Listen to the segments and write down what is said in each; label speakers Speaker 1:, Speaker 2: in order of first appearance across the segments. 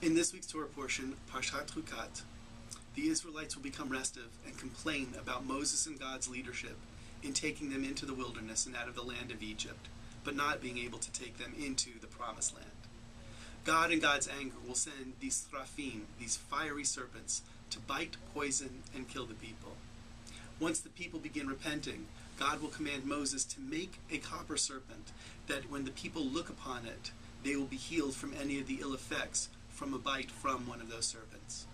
Speaker 1: In this week's Torah portion, Parshat Chukat, the Israelites will become restive and complain about Moses and God's leadership in taking them into the wilderness and out of the land of Egypt, but not being able to take them into the Promised Land. God in God's anger will send these thrafim, these fiery serpents, to bite, poison, and kill the people. Once the people begin repenting, God will command Moses to make a copper serpent that when the people look upon it, they will be healed from any of the ill effects from a bite from one of those serpents.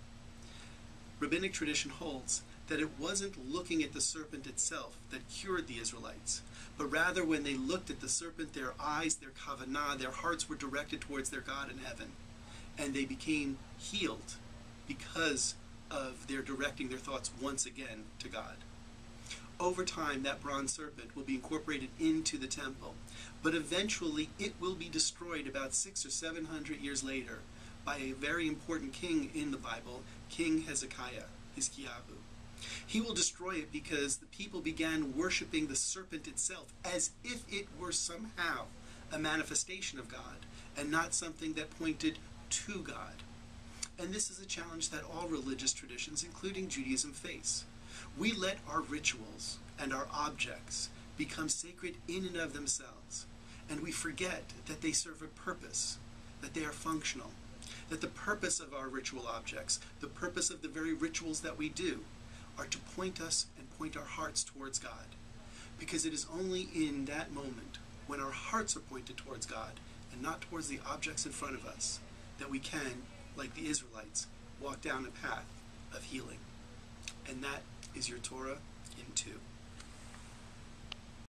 Speaker 1: Rabbinic tradition holds that it wasn't looking at the serpent itself that cured the Israelites, but rather when they looked at the serpent, their eyes, their kavanah, their hearts were directed towards their God in heaven, and they became healed because of their directing their thoughts once again to God. Over time, that bronze serpent will be incorporated into the temple, but eventually it will be destroyed about 600 or 700 years later by a very important king in the Bible, King Hezekiah, Hizkiyahu. He will destroy it because the people began worshiping the serpent itself as if it were somehow a manifestation of God and not something that pointed to God. And this is a challenge that all religious traditions, including Judaism, face. We let our rituals and our objects become sacred in and of themselves, and we forget that they serve a purpose, that they are functional, that the purpose of our ritual objects, the purpose of the very rituals that we do, are to point us and point our hearts towards God. Because it is only in that moment, when our hearts are pointed towards God and not towards the objects in front of us, that we can, like the Israelites, walk down a path of healing. And that is your Torah in 2.